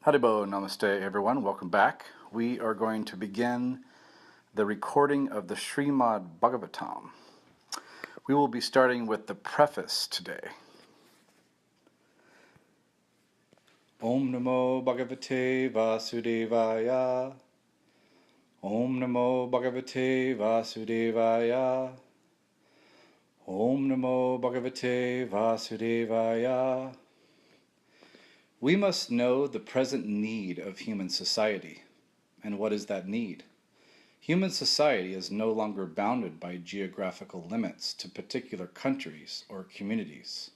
Haribo, namaste everyone, welcome back. We are going to begin the recording of the Srimad Bhagavatam. We will be starting with the preface today. Om Namo Bhagavate Vasudevaya. Om Namo Bhagavate Vasudevaya. Om Namo Bhagavate Vasudevaya. We must know the present need of human society. And what is that need? Human society is no longer bounded by geographical limits to particular countries or communities.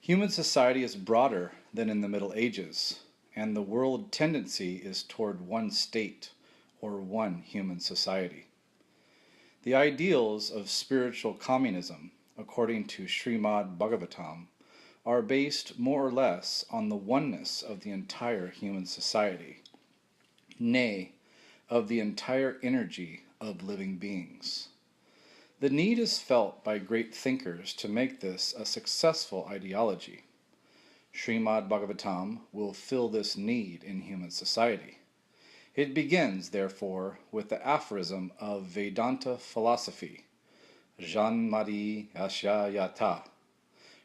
Human society is broader than in the Middle Ages, and the world tendency is toward one state or one human society. The ideals of spiritual communism, according to Srimad Bhagavatam, are based more or less on the oneness of the entire human society, nay, of the entire energy of living beings. The need is felt by great thinkers to make this a successful ideology. Srimad Bhagavatam will fill this need in human society. It begins, therefore, with the aphorism of Vedanta philosophy, Janmadi Asya Yata,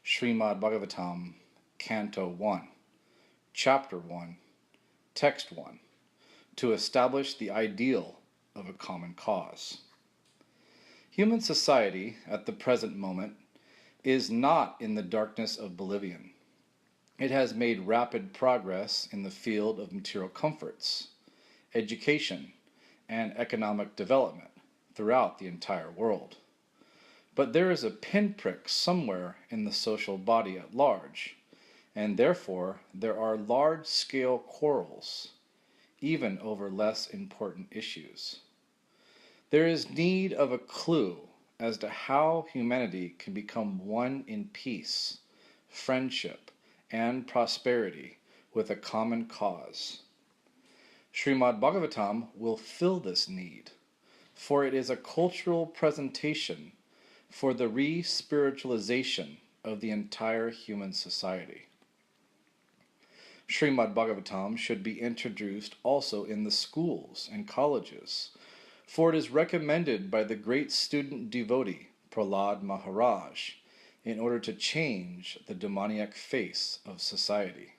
Srimad Bhagavatam, Canto 1, Chapter 1, Text 1, to establish the ideal of a common cause. Human society, at the present moment, is not in the darkness of oblivion. It has made rapid progress in the field of material comforts, education, and economic development throughout the entire world. But there is a pinprick somewhere in the social body at large, and therefore there are large-scale quarrels, even over less important issues. There is need of a clue as to how humanity can become one in peace, friendship, and prosperity with a common cause. Srimad Bhagavatam will fill this need, for it is a cultural presentation for the re-spiritualization of the entire human society. Srimad Bhagavatam should be introduced also in the schools and colleges, for it is recommended by the great student devotee Prahlad Maharaj in order to change the demoniac face of society.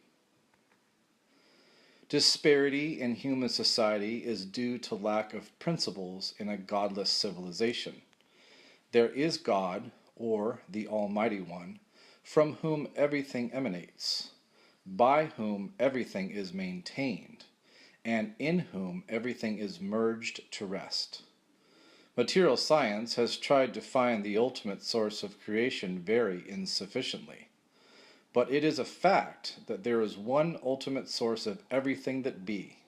Disparity in human society is due to lack of principles in a godless civilization. There is God, or the Almighty One, from whom everything emanates, by whom everything is maintained, and in whom everything is merged to rest. Material science has tried to find the ultimate source of creation very insufficiently, but it is a fact that there is one ultimate source of everything that be.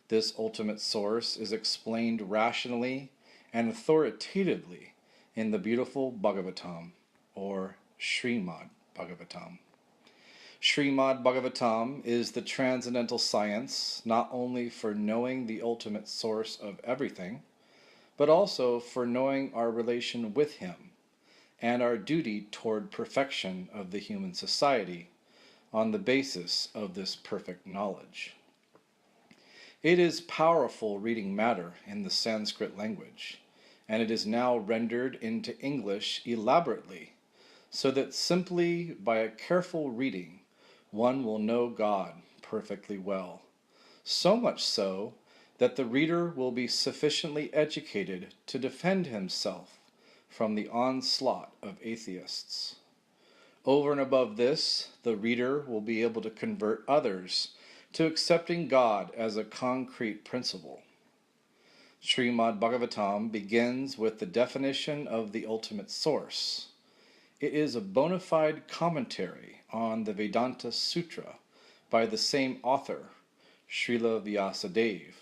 This ultimate source is explained rationally and authoritatively in the beautiful Bhagavatam, or Srimad Bhagavatam. Srimad Bhagavatam is the transcendental science not only for knowing the ultimate source of everything, but also for knowing our relation with Him and our duty toward perfection of the human society on the basis of this perfect knowledge. It is powerful reading matter in the Sanskrit language, and it is now rendered into English elaborately, so that simply by a careful reading one will know God perfectly well, so much so that the reader will be sufficiently educated to defend himself from the onslaught of atheists. Over and above this, the reader will be able to convert others to accepting God as a concrete principle. Srimad Bhagavatam begins with the definition of the ultimate source. It is a bona fide commentary on the Vedanta Sutra by the same author, Srila Vyasadeva,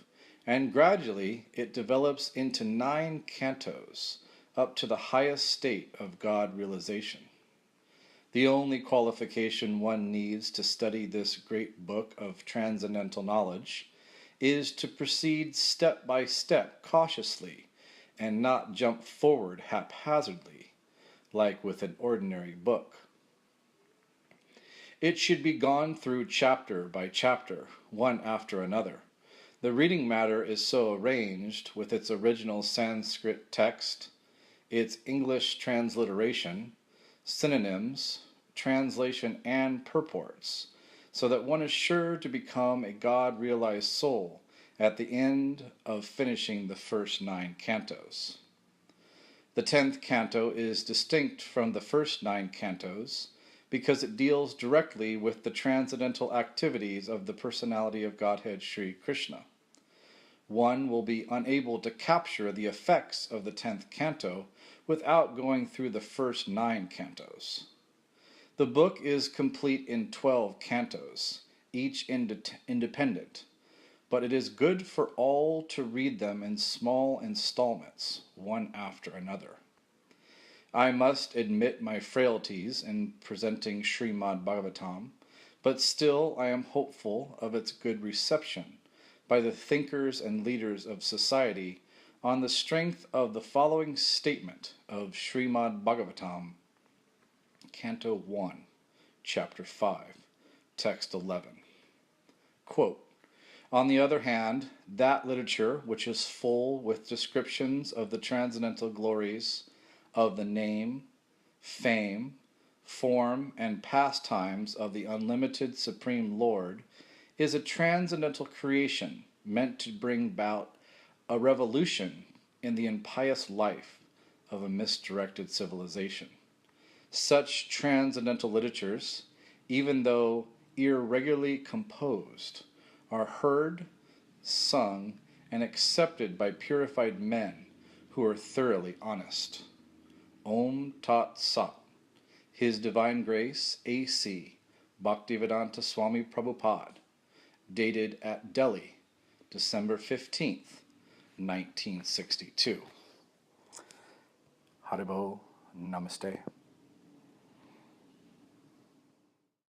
and gradually it develops into 9 cantos up to the highest state of God realization. The only qualification one needs to study this great book of transcendental knowledge is to proceed step by step cautiously and not jump forward haphazardly, like with an ordinary book. It should be gone through chapter by chapter, one after another. The reading matter is so arranged, with its original Sanskrit text, its English transliteration, synonyms, translation, and purports, so that one is sure to become a God-realized soul at the end of finishing the first 9 cantos. The 10th canto is distinct from the first 9 cantos because it deals directly with the transcendental activities of the personality of Godhead Sri Krishna. One will be unable to capture the effects of the 10th canto without going through the first 9 cantos. The book is complete in 12 cantos, each independent, but it is good for all to read them in small installments, one after another. I must admit my frailties in presenting Srimad Bhagavatam, but still I am hopeful of its good reception by the thinkers and leaders of society on the strength of the following statement of Srimad Bhagavatam, Canto 1, Chapter 5, Text 11. Quote, "On the other hand, that literature which is full with descriptions of the transcendental glories of the name, fame, form, and pastimes of the unlimited Supreme Lord is a transcendental creation meant to bring about a revolution in the impious life of a misdirected civilization. Such transcendental literatures, even though irregularly composed, are heard, sung, and accepted by purified men who are thoroughly honest. Om Tat Sat. His Divine Grace, A.C. Bhaktivedanta Swami Prapupada. Dated at Delhi, December 15th, 1962. Haribo Namaste.